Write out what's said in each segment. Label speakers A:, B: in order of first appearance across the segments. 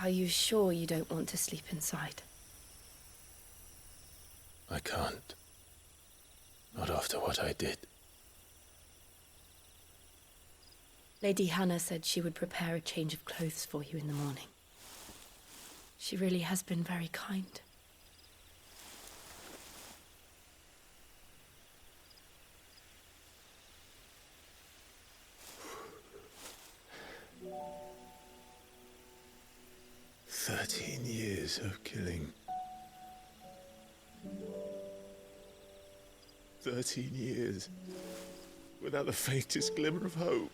A: Are you sure you don't want to sleep inside?
B: I can't. Not after what I did.
A: Lady Hannah said she would prepare a change of clothes for you in the morning. She really has been very kind.
B: Years of killing. 13 years without the faintest glimmer of hope.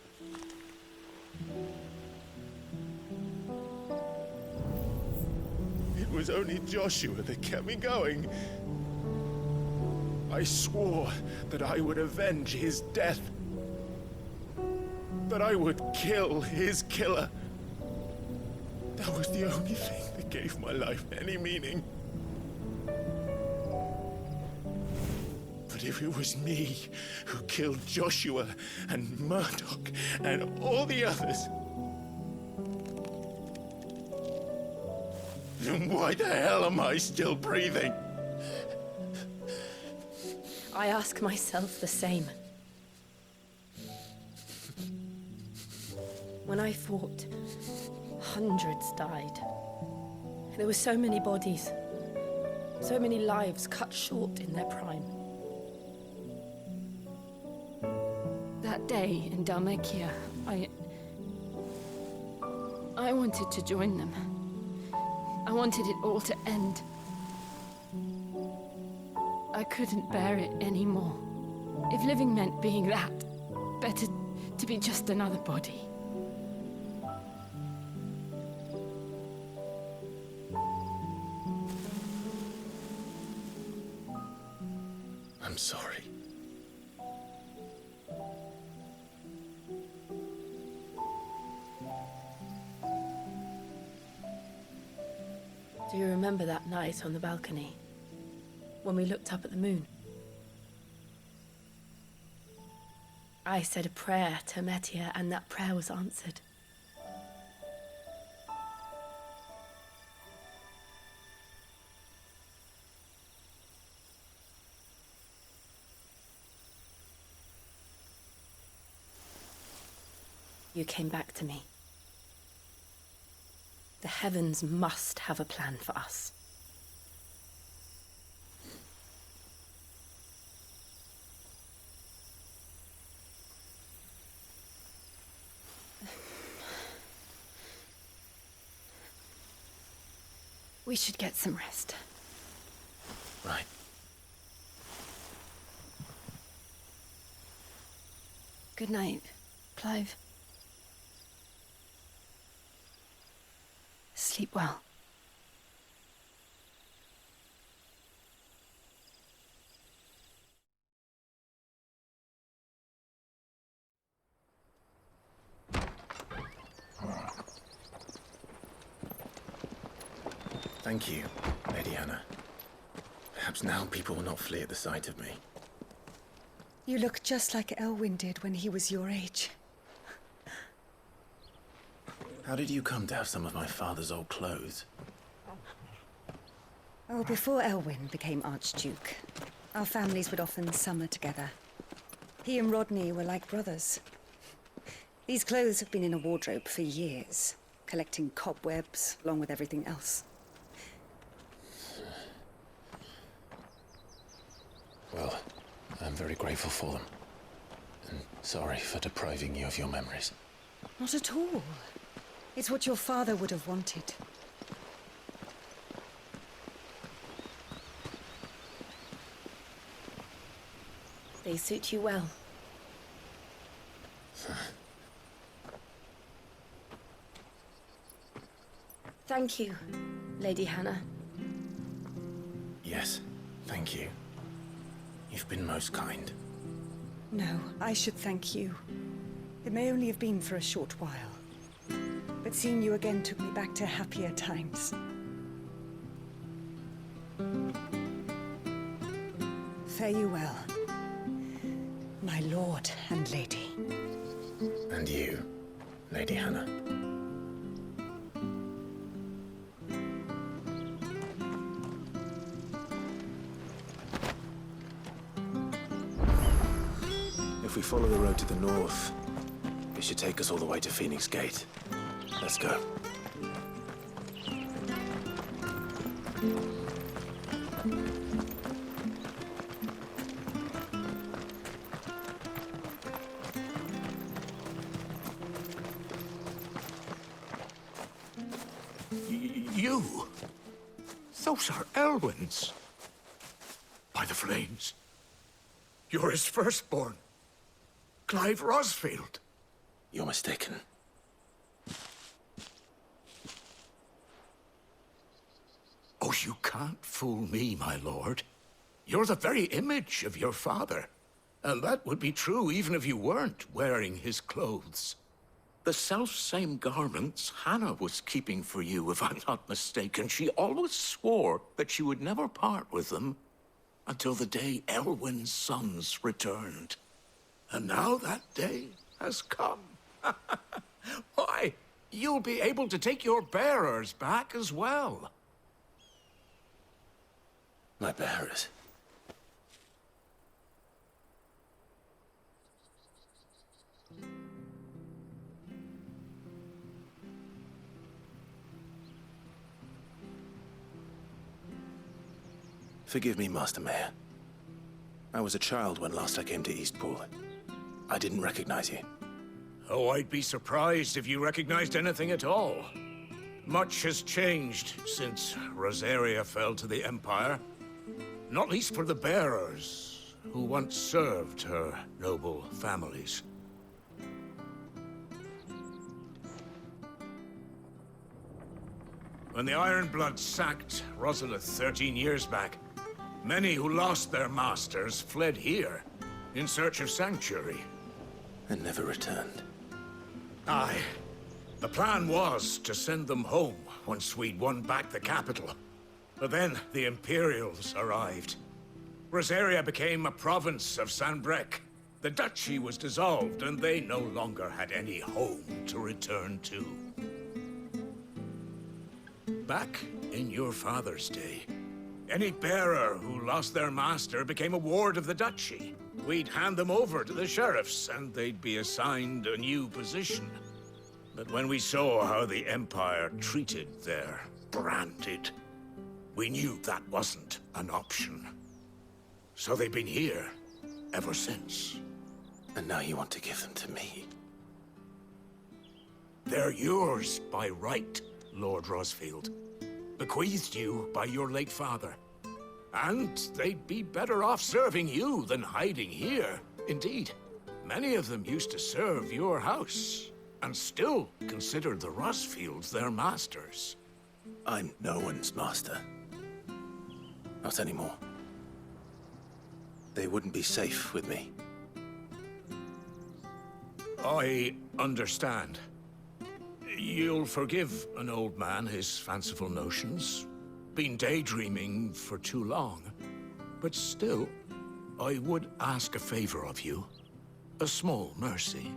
B: It was only Joshua that kept me going. I swore that I would avenge his death. That I would kill his killer. That was the only thing that gave my life any meaning. But if it was me who killed Joshua and Murdoch and all the others, then why the hell am I still breathing?
A: I ask myself the same. When I fought, hundreds died. There were so many bodies, so many lives cut short in their prime. That day in Dalmekia, I wanted to join them. I wanted it all to end. I couldn't bear it anymore. If living meant being that, better to be just another body.
B: I'm sorry.
A: Do you remember that night on the balcony, when we looked up at the moon? I said a prayer to Metia, and that prayer was answered. You came back to me. The heavens must have a plan for us. We should get some rest.
B: Right.
A: Good night, Clive. Sleep well.
B: Thank you, Lady Anna. Perhaps now people will not flee at the sight of me.
C: You look just like Elwyn did when he was your age.
B: How did you come to have some of my father's old clothes?
C: Oh, before Elwyn became Archduke, our families would often summer together. He and Rodney were like brothers. These clothes have been in a wardrobe for years, collecting cobwebs along with everything else.
B: Well, I'm very grateful for them. And sorry for depriving you of your memories.
C: Not at all. It's what your father would have wanted.
A: They suit you well. Thank you, Lady Hannah.
B: Yes, thank you. You've been most kind.
C: No, I should thank you. It may only have been for a short while. but seeing you again took me back to happier times. Fare you well, my lord and lady.
B: And you, Lady Hannah. If we follow the road to the north, it should take us all the way to Phoenix Gate. Let's go.
D: You? Those are Elwyn's. By the flames. You're his firstborn. Clive Rosfield.
B: You're mistaken.
D: Oh, you can't fool me, my lord. You're the very image of your father. And that would be true even if you weren't wearing his clothes. The self-same garments Hannah was keeping for you, if I'm not mistaken. She always swore that she would never part with them until the day Elwyn's sons returned. And now that day has come. Why, you'll be able to take your bearers back as well.
B: My bearers. Forgive me, Master Mayor. I was a child when last I came to Eastpool. I didn't recognize you.
D: Oh, I'd be surprised if you recognized anything at all. Much has changed since Rosaria fell to the Empire. Not least for the bearers, who once served her noble families. When the Ironbloods sacked Rosalith 13 years back, many who lost their masters fled here in search of sanctuary.
B: And never returned.
D: Aye. The plan was to send them home once we'd won back the capital. But then the Imperials arrived. Rosaria became a province of Sanbreque. The duchy was dissolved, and they no longer had any home to return to. Back in your father's day, any bearer who lost their master became a ward of the duchy. We'd hand them over to the sheriffs, and they'd be assigned a new position. But when we saw how the Empire treated their branded, we knew that wasn't an option. So they've been here ever since.
B: And now you want to give them to me?
D: They're yours by right, Lord Rosfield. Bequeathed you by your late father. And they'd be better off serving you than hiding here. Indeed, many of them used to serve your house, and still considered the Rosfields their masters.
B: I'm no one's master. Not anymore. They wouldn't be safe with me.
D: I understand. You'll forgive an old man his fanciful notions. Been daydreaming for too long. But still, I would ask a favor of you. A small mercy.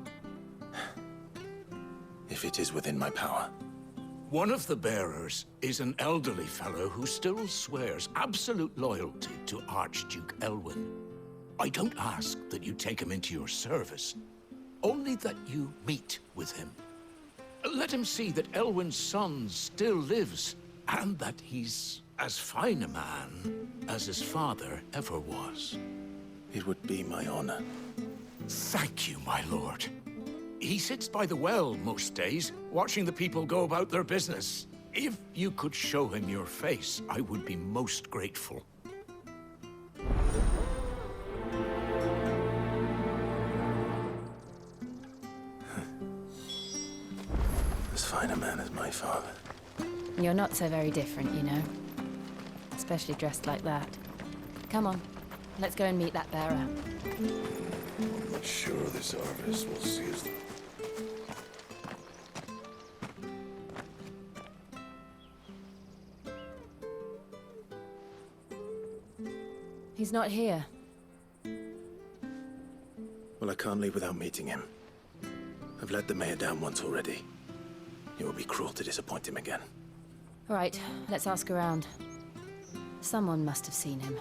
B: If it is within my power.
D: One of the bearers is an elderly fellow who still swears absolute loyalty to Archduke Elwyn. I don't ask that you take him into your service, only that you meet with him. Let him see that Elwyn's son still lives, and that he's as fine a man as his father ever was.
B: It would be my honor.
D: Thank you, my lord. He sits by the well most days, watching the people go about their business. If you could show him your face, I would be most grateful.
B: As fine a man as my father.
A: You're not so very different, you know. Especially dressed like that. Come on, let's go and meet that bearer.
B: I'm not sure this harvest will see us.
A: He's not here.
B: Well, I can't leave without meeting him. I've let the mayor down once already. It would be cruel to disappoint him again.
A: All right, let's ask around. Someone must have seen him.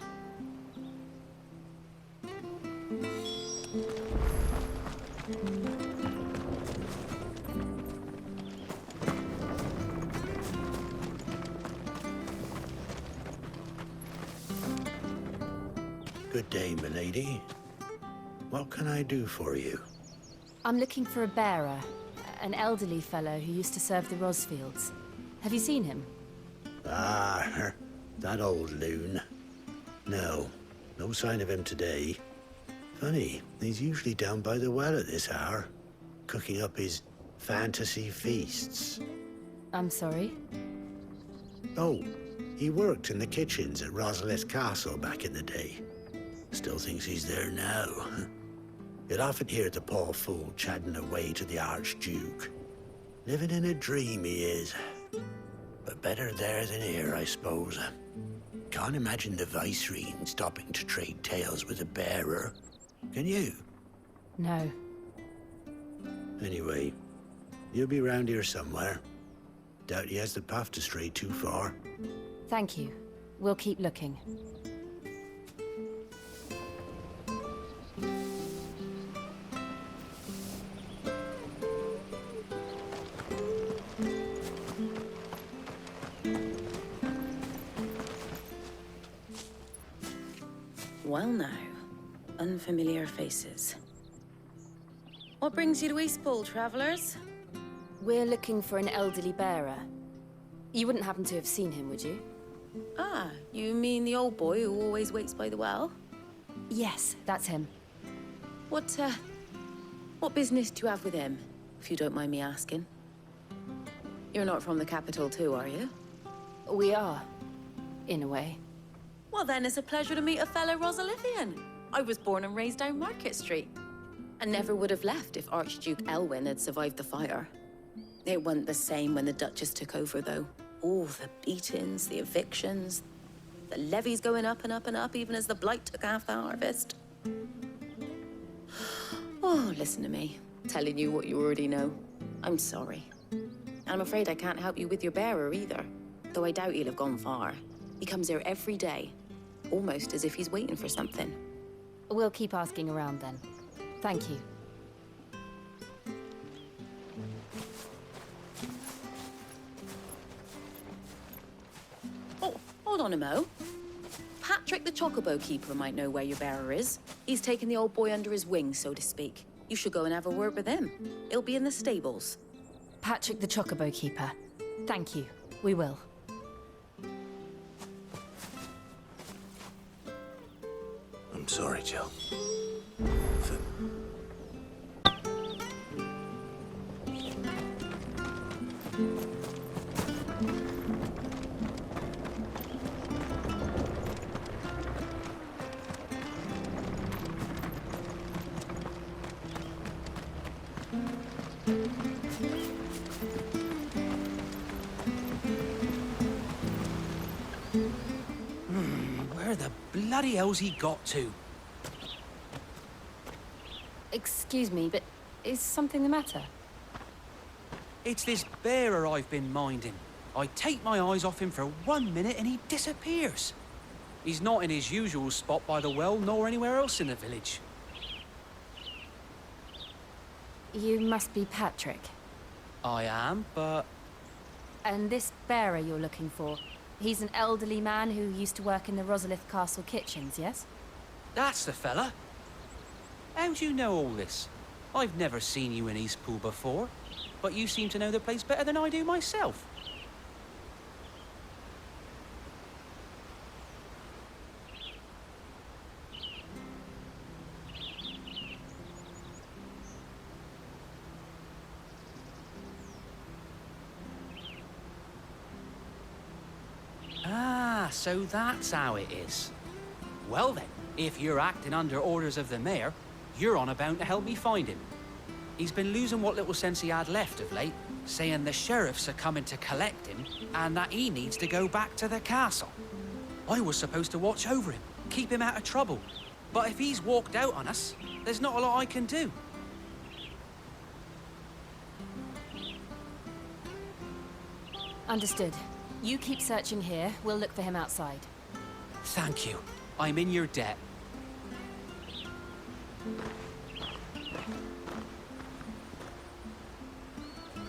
E: Good day, milady. What can I do for you?
A: I'm looking for a bearer, an elderly fellow who used to serve the Rosfields. Have you seen him?
E: Ah, that old loon. No, no sign of him today. Funny, he's usually down by the well at this hour, cooking up his fantasy feasts.
A: I'm sorry?
E: Oh, he worked in the kitchens at Rosalith Castle back in the day. Still thinks he's there now. You'd often hear the poor fool chatting away to the Archduke. Living in a dream he is. But better there than here, I suppose. Can't imagine the Vicereine stopping to trade tales with a bearer. Can you?
A: No.
E: Anyway, you'll be round here somewhere. Doubt he has the path to stray too far.
A: Thank you. We'll keep looking.
F: Well now, unfamiliar faces. What brings you to Eastpool, travelers?
A: We're looking for an elderly bearer. You wouldn't happen to have seen him, would you?
F: Ah, you mean the old boy who always waits by the well?
A: Yes, that's him.
F: What business do you have with him, if you don't mind me asking? You're not from the capital too, are you?
A: We are, in a way.
F: Well then, it's a pleasure to meet a fellow Rosalithian. I was born and raised down Market Street. And never would have left if Archduke Elwyn had survived the fire. It wasn't the same when the Duchess took over, though. All the beatings, the evictions, the levies going up and up and up, even as the blight took half the harvest. Oh, listen to me, telling you what you already know. I'm sorry. And I'm afraid I can't help you with your bearer either, though I doubt he'll have gone far. He comes here every day, almost as if he's waiting for something.
A: We'll keep asking around then. Thank you.
F: Oh, hold on a mo. Patrick the Chocobo Keeper might know where your bearer is. He's taken the old boy under his wing, so to speak. You should go and have a word with him. He'll be in the stables.
A: Patrick the Chocobo Keeper. Thank you. We will.
B: I'm sorry, Jill.
G: Where the bloody hell's he got to?
A: Excuse me, but is something the matter?
G: It's this bearer I've been minding. I take my eyes off him for 1 minute and he disappears. He's not in his usual spot by the well, nor anywhere else in the village.
A: You must be Patrick.
G: I am, but...
A: And this bearer you're looking for, he's an elderly man who used to work in the Rosalith Castle kitchens, yes?
G: That's the fella. How do you know all this? I've never seen you in Eastpool before, but you seem to know the place better than I do myself. Ah, so that's how it is. Well then, if you're acting under orders of the mayor, you're on about to help me find him. He's been losing what little sense he had left of late, saying the sheriffs are coming to collect him and that he needs to go back to the castle. I was supposed to watch over him, keep him out of trouble. But if he's walked out on us, there's not a lot I can do.
H: Understood. You keep searching here. We'll look for him outside.
G: Thank you. I'm in your debt.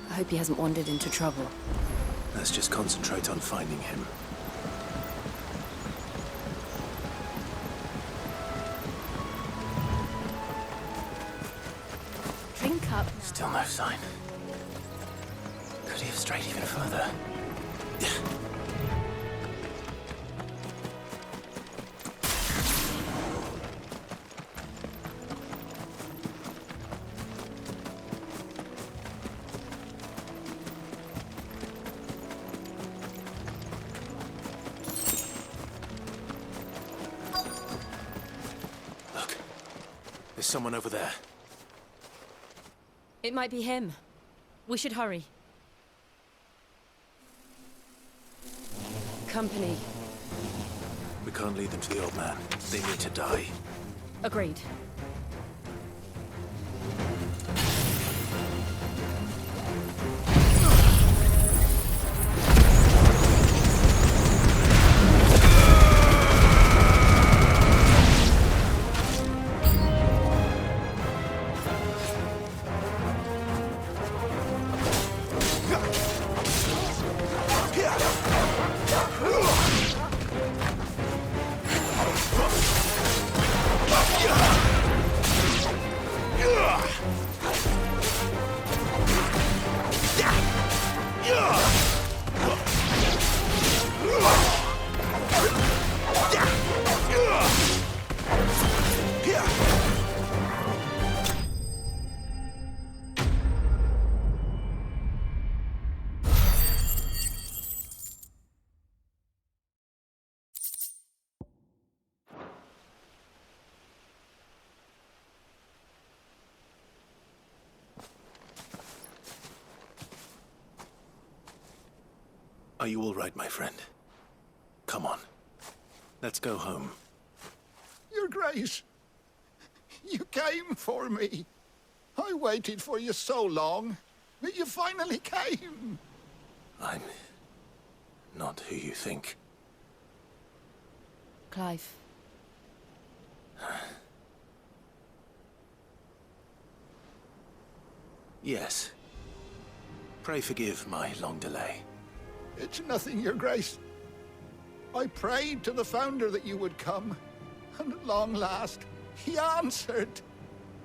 H: I hope he hasn't wandered into trouble.
I: Let's just concentrate on finding him.
H: Drink up.
I: Still no sign. Could he have strayed even further? Look. There's someone over there.
H: It might be him. We should hurry. Company.
I: We can't lead them to the old man. They need to die.
H: Agreed.
I: Are you all right, my friend? Come on. Let's go home.
B: Your Grace, you came for me. I waited for you so long, but you finally came.
I: I'm not who you think.
H: Clive.
I: Yes. Pray forgive my long delay.
B: It's nothing, Your Grace. I prayed to the Founder that you would come, and at long last, he answered.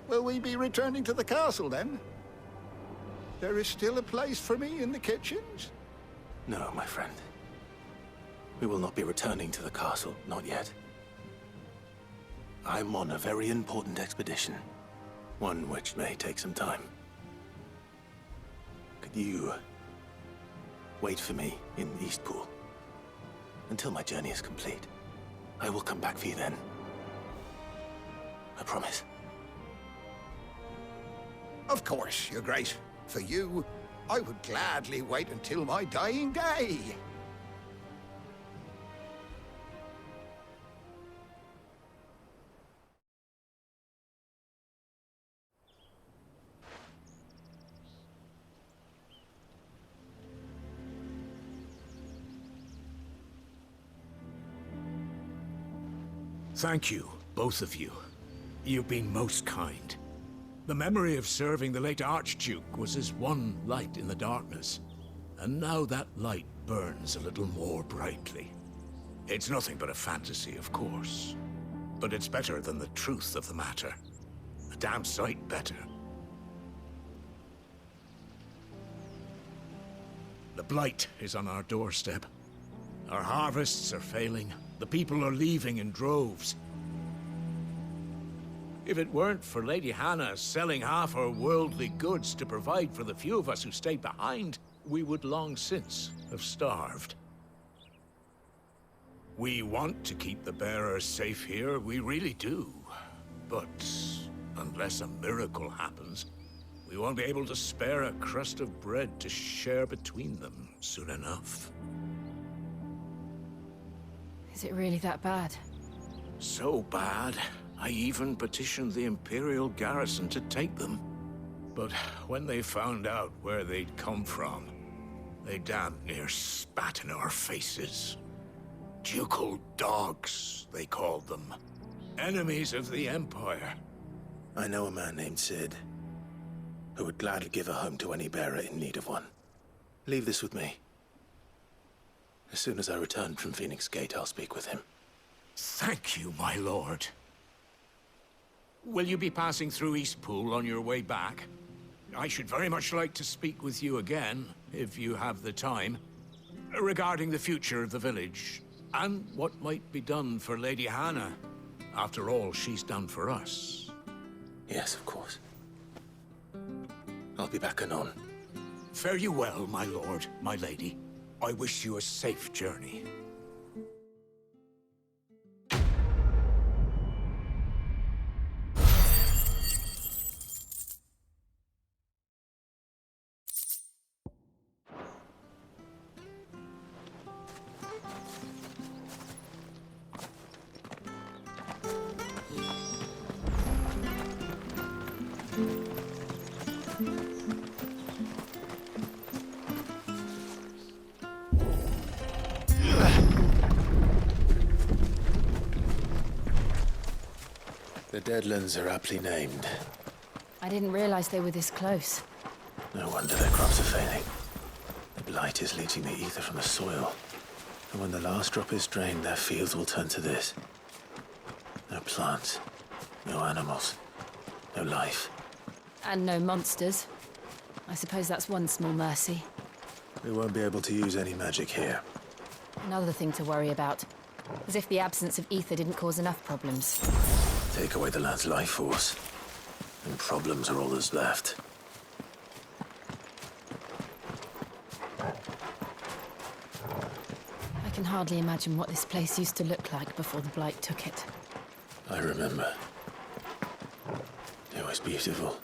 B: Will we be returning to the castle, then? There is still a place for me in the kitchens?
I: No, my friend. We will not be returning to the castle, not yet. I'm on a very important expedition. One which may take some time. Could you wait for me in Eastpool until my journey is complete? I will come back for you then. I promise.
B: Of course, Your Grace. For you, I would gladly wait until my dying day.
D: Thank you, both of you. You've been most kind. The memory of serving the late Archduke was as one light in the darkness. And now that light burns a little more brightly. It's nothing but a fantasy, of course. But it's better than the truth of the matter. A damn sight better. The blight is on our doorstep. Our harvests are failing. The people are leaving in droves. If it weren't for Lady Hannah selling half her worldly goods to provide for the few of us who stayed behind, we would long since have starved. We want to keep the bearers safe here, we really do. But unless a miracle happens, we won't be able to spare a crust of bread to share between them soon enough.
H: Is it really that bad?
D: So bad, I even petitioned the Imperial garrison to take them. But when they found out where they'd come from, they damn near spat in our faces. Ducal dogs, they called them. Enemies of the Empire.
I: I know a man named Sid, who would gladly give a home to any bearer in need of one. Leave this with me. As soon as I return from Phoenix Gate, I'll speak with him.
D: Thank you, my lord. Will you be passing through Eastpool on your way back? I should very much like to speak with you again, if you have the time, regarding the future of the village, and what might be done for Lady Hannah, after all she's done for us.
I: Yes, of course. I'll be back anon.
D: Fare you well, my lord, my lady. I wish you a safe journey.
I: The Deadlands are aptly named.
H: I didn't realize they were this close.
I: No wonder their crops are failing. The blight is leaching the ether from the soil. And when the last drop is drained, their fields will turn to this. No plants, no animals, no life.
H: And no monsters. I suppose that's one small mercy.
I: We won't be able to use any magic here.
H: Another thing to worry about. As if the absence of ether didn't cause enough problems.
I: Take away the land's life force, and problems are all that's left.
H: I can hardly imagine what this place used to look like before the Blight took it.
I: I remember. It was beautiful.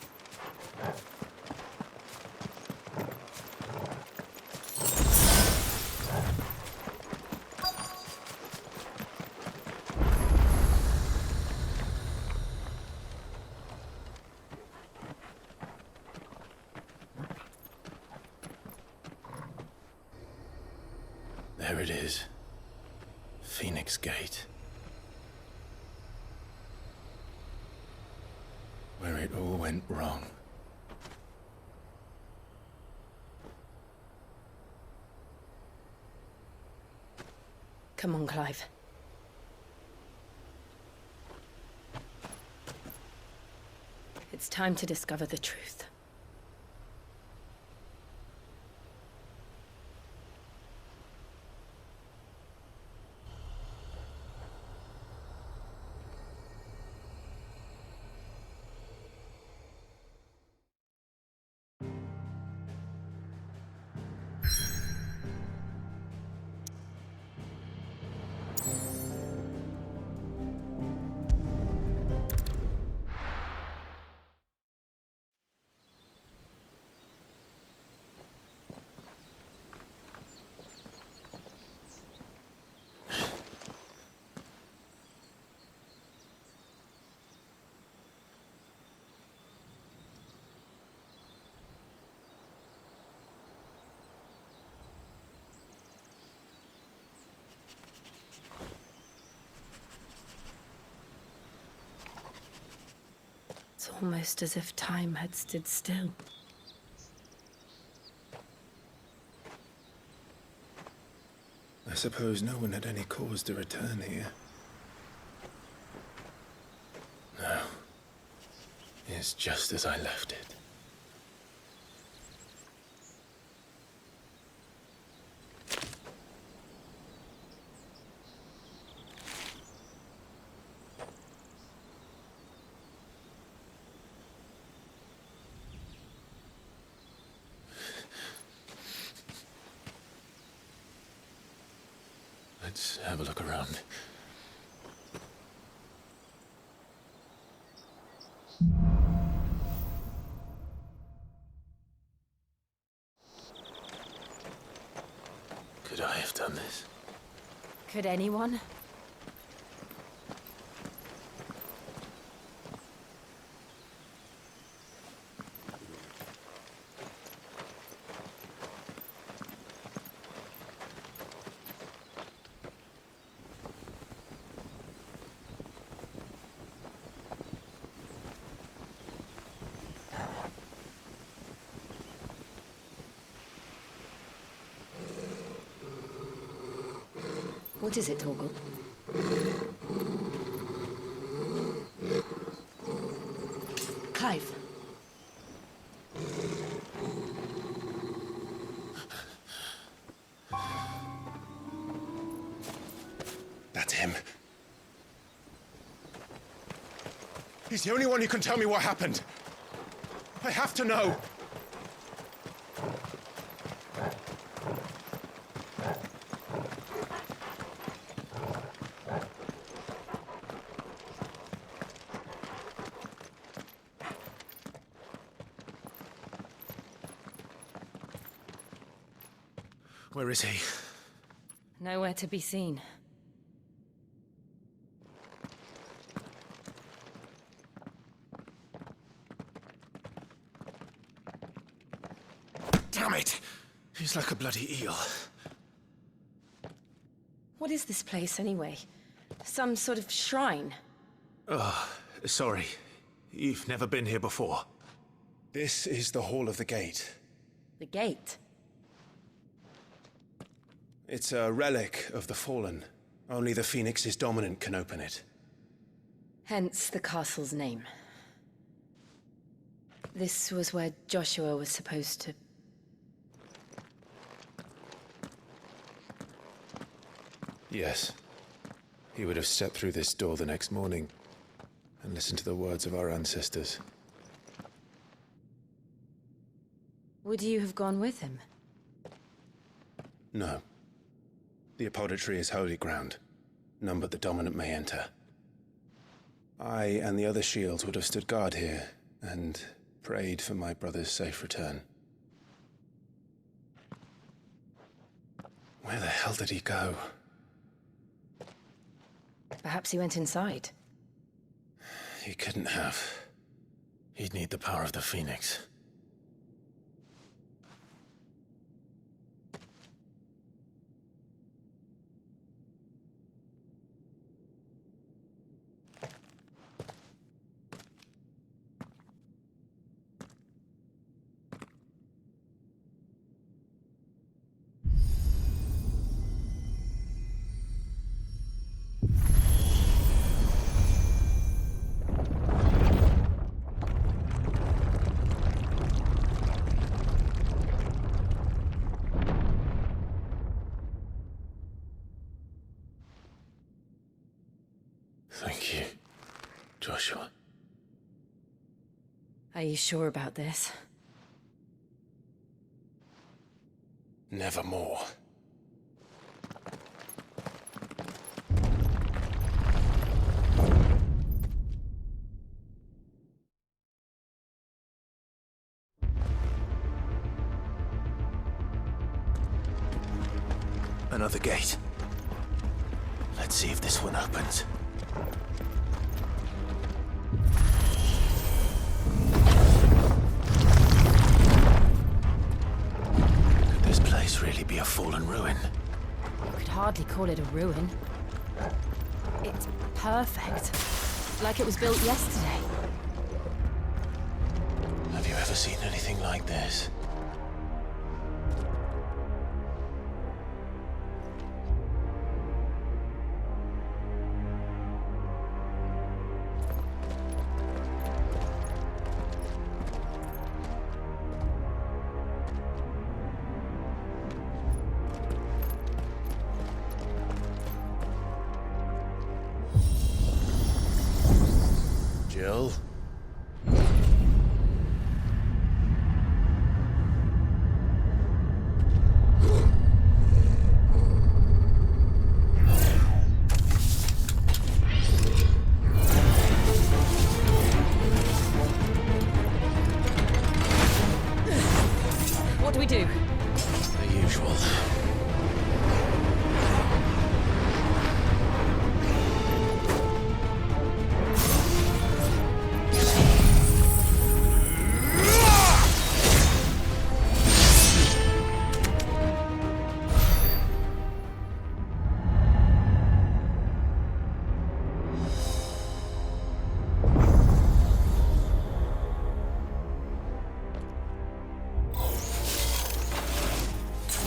I: There it is. Phoenix Gate. Where it all went wrong.
A: Come on, Clive. It's time to discover the truth. It's almost as if time had stood still.
I: I suppose no one had any cause to return here. No. It's just as I left it. Let's have a look around. Could I have done this?
H: Could anyone? What is it, Torgal?
A: Clive.
J: That's him. He's the only one who can tell me what happened. I have to know. Where is he?
H: Nowhere to be seen.
J: Damn it! He's like a bloody eel.
A: What is this place, anyway? Some sort of shrine?
J: Sorry. You've never been here before. This is the Hall of the Gate.
A: The gate?
J: It's a relic of the Fallen. Only the Phoenix's dominant can open it.
A: Hence the castle's name. This was where Joshua was supposed to...
J: Yes. He would have stepped through this door the next morning and listened to the words of our ancestors.
A: Would you have gone with him?
J: No. The apodatory is holy ground. None but the dominant may enter. I and the other shields would have stood guard here and prayed for my brother's safe return. Where the hell did he go?
A: Perhaps he went inside.
J: He couldn't have. He'd need the power of the Phoenix. Thank you, Joshua.
A: Are you sure about this?
J: Nevermore. Another gate. Let's see if this one opens. Could this place really be a fallen ruin?
H: You could hardly call it a ruin. It's perfect. Like it was built yesterday.
J: Have you ever seen anything like this? Jill?
A: What do we do?
J: The usual.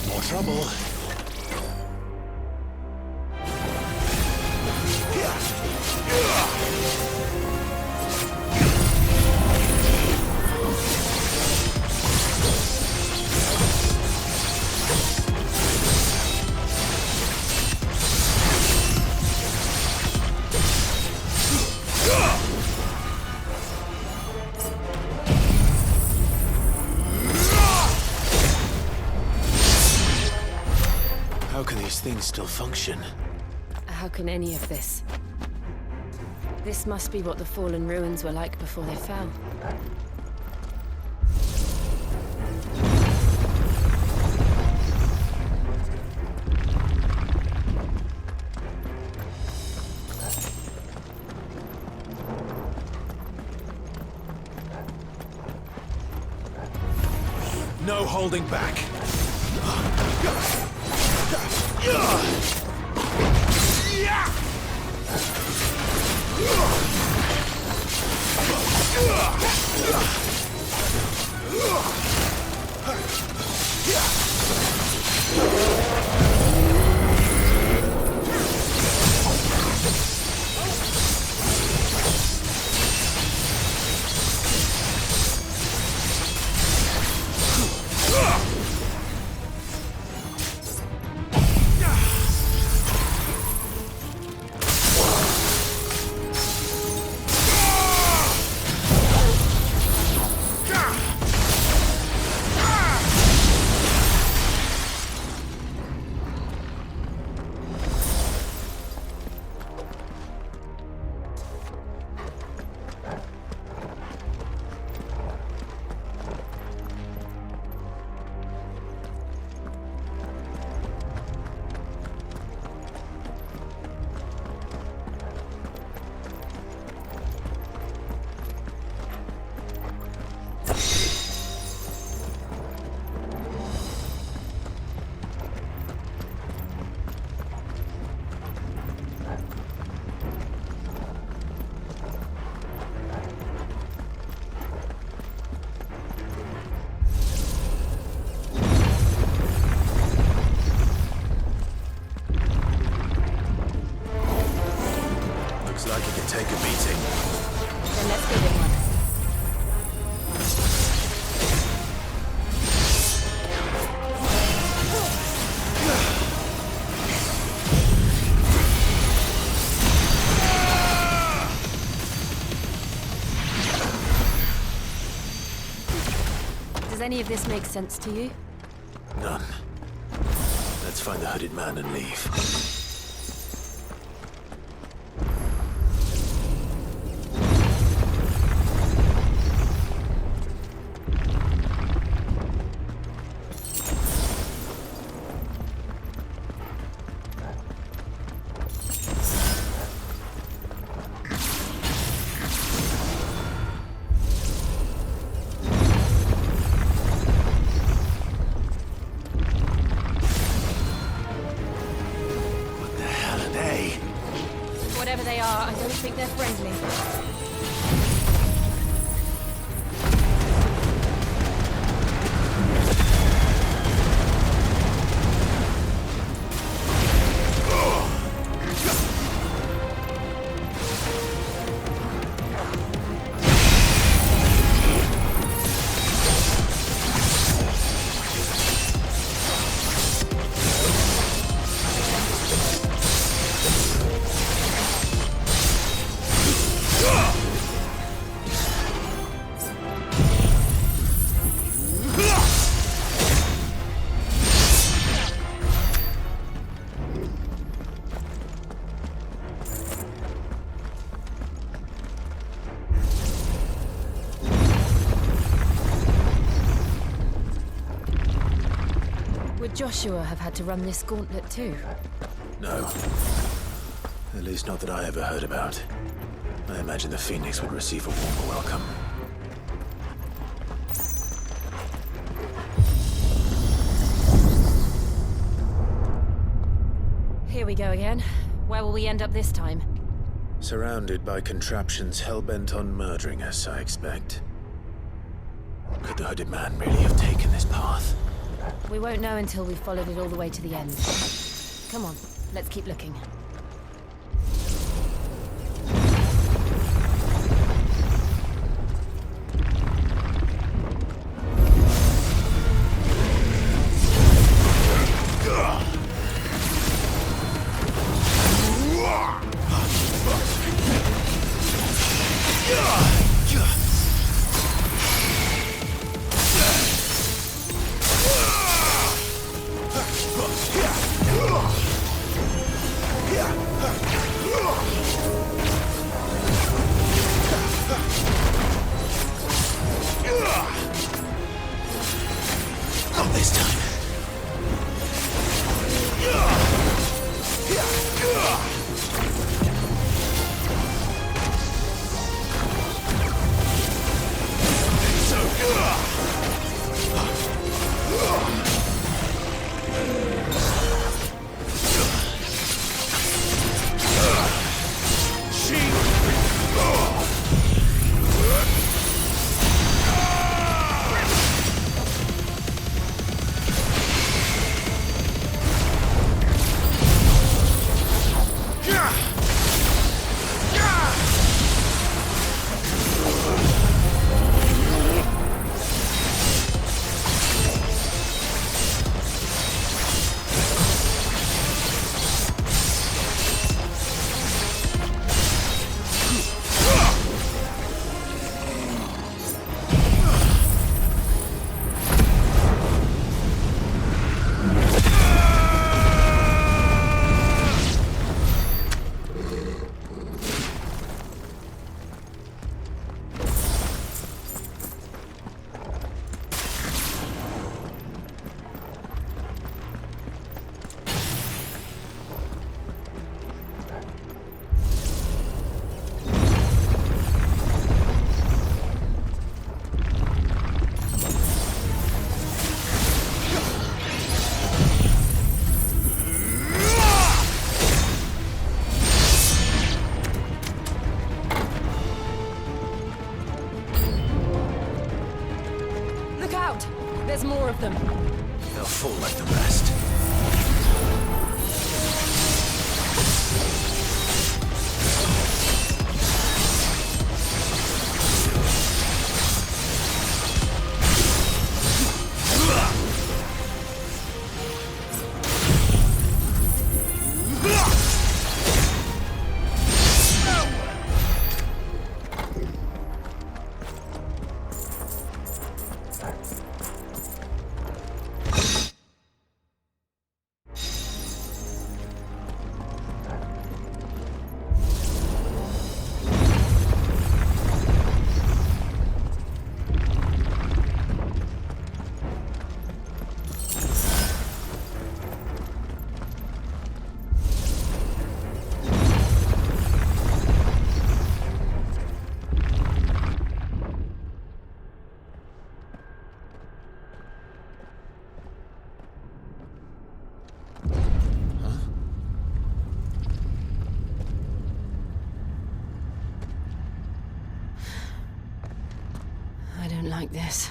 J: More trouble.
I: How can these things still function?
H: How can any of this? This must be what the fallen ruins were like before they fell.
I: No holding back. Looks like it can take a beating.
H: Then let's give it one. Does any of this make sense to you?
I: None. Let's find the hooded man and leave.
H: Whatever they are, I don't think they're friendly. Would Joshua have had to run this gauntlet too?
I: No. At least not that I ever heard about. I imagine the Phoenix would receive a warmer welcome.
H: Here we go again. Where will we end up this time?
I: Surrounded by contraptions hell-bent on murdering us, I expect. Could the hooded man really have taken this path?
H: We won't know until we've followed it all the way to the end. Come on, let's keep looking.
I: Yeah! this time.
A: There's more of them.
I: They'll fall like the rest.
A: I don't like this.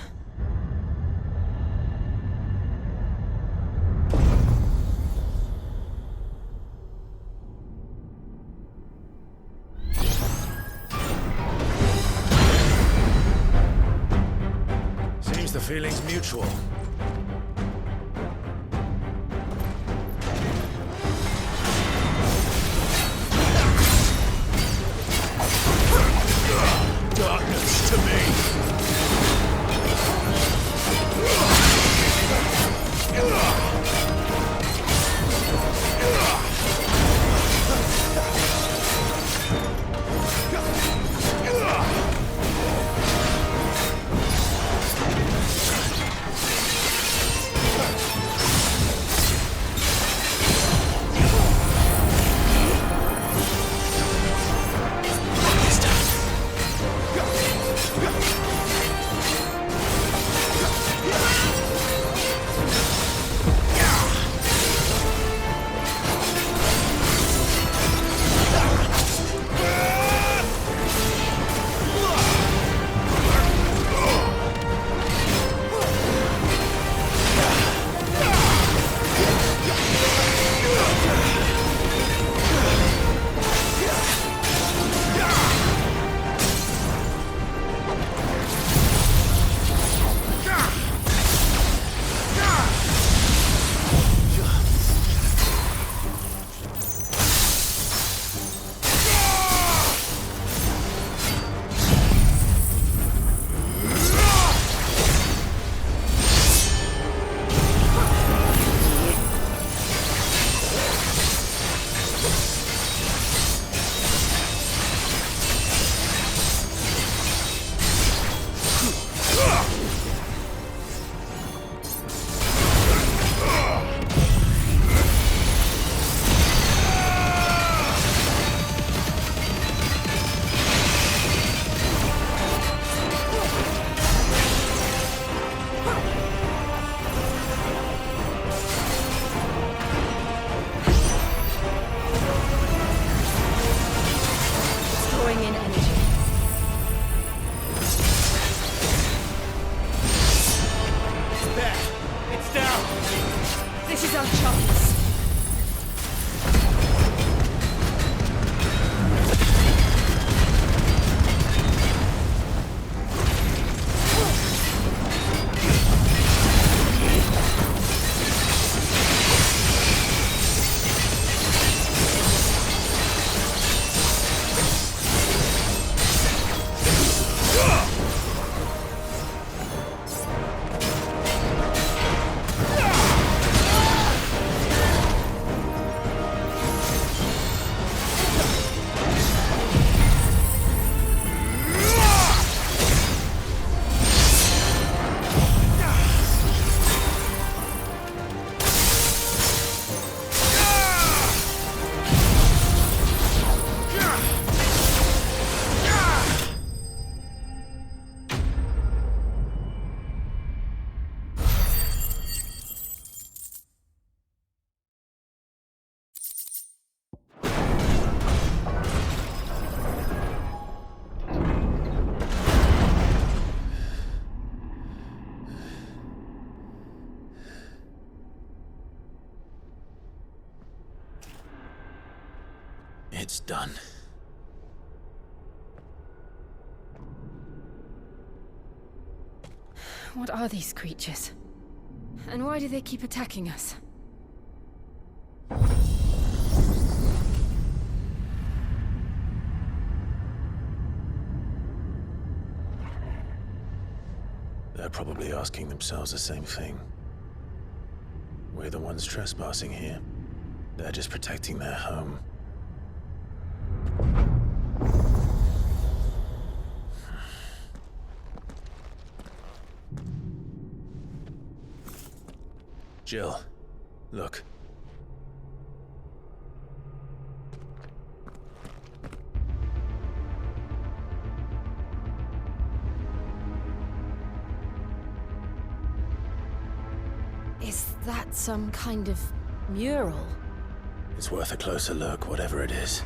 I: Seems the feeling's mutual. Darkness to me!
A: This is our chance.
I: It's done.
H: What are these creatures? And why do they keep attacking us?
I: They're probably asking themselves the same thing. We're the ones trespassing here. They're just protecting their home. Jill, look.
H: Is that some kind of mural?
I: It's worth a closer look, whatever it is.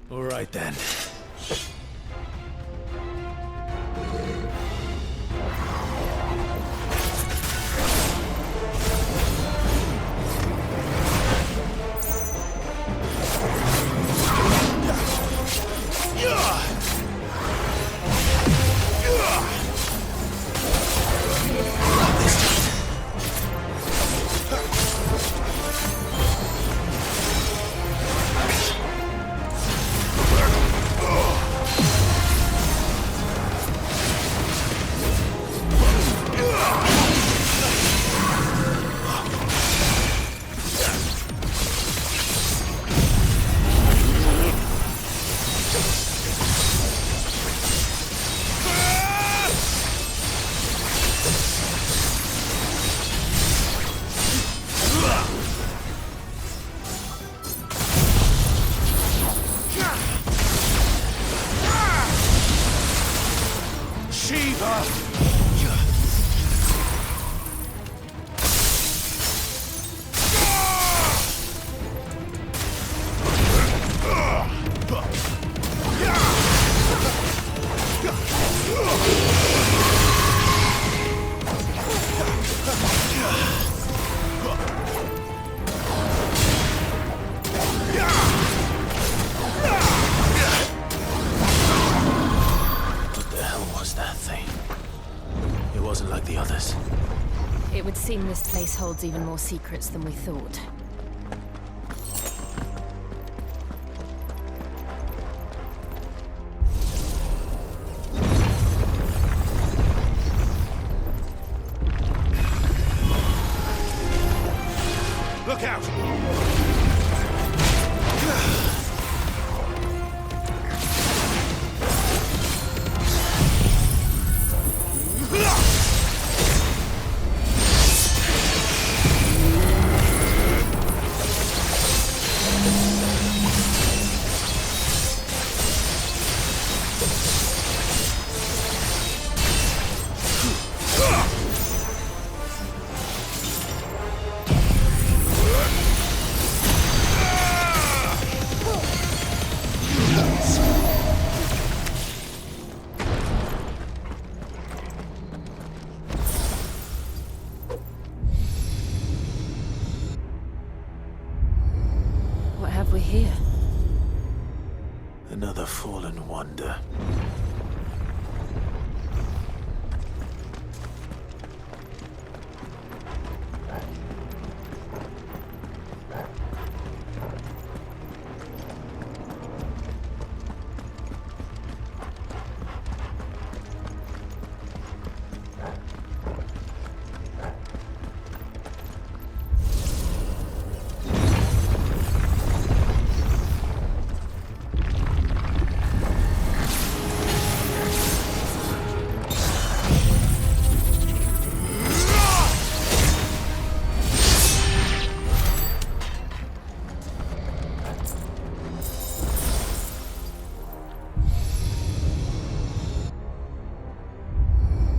I: All right then.
H: seem this place holds even more secrets than we thought.
J: Look out!
H: What have we here?
I: Another fallen wonder.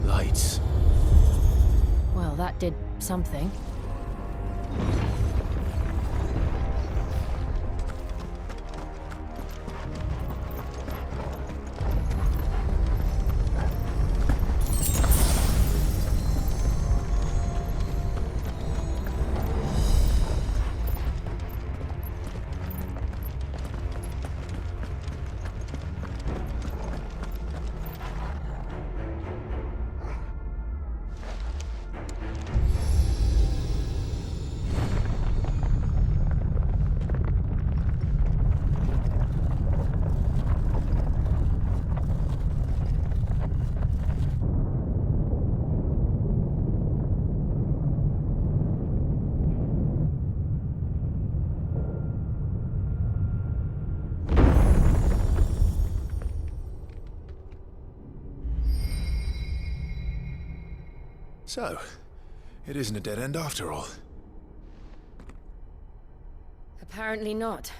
I: Lights.
H: Well, that did something.
J: So, it isn't a dead end after all.
H: Apparently not.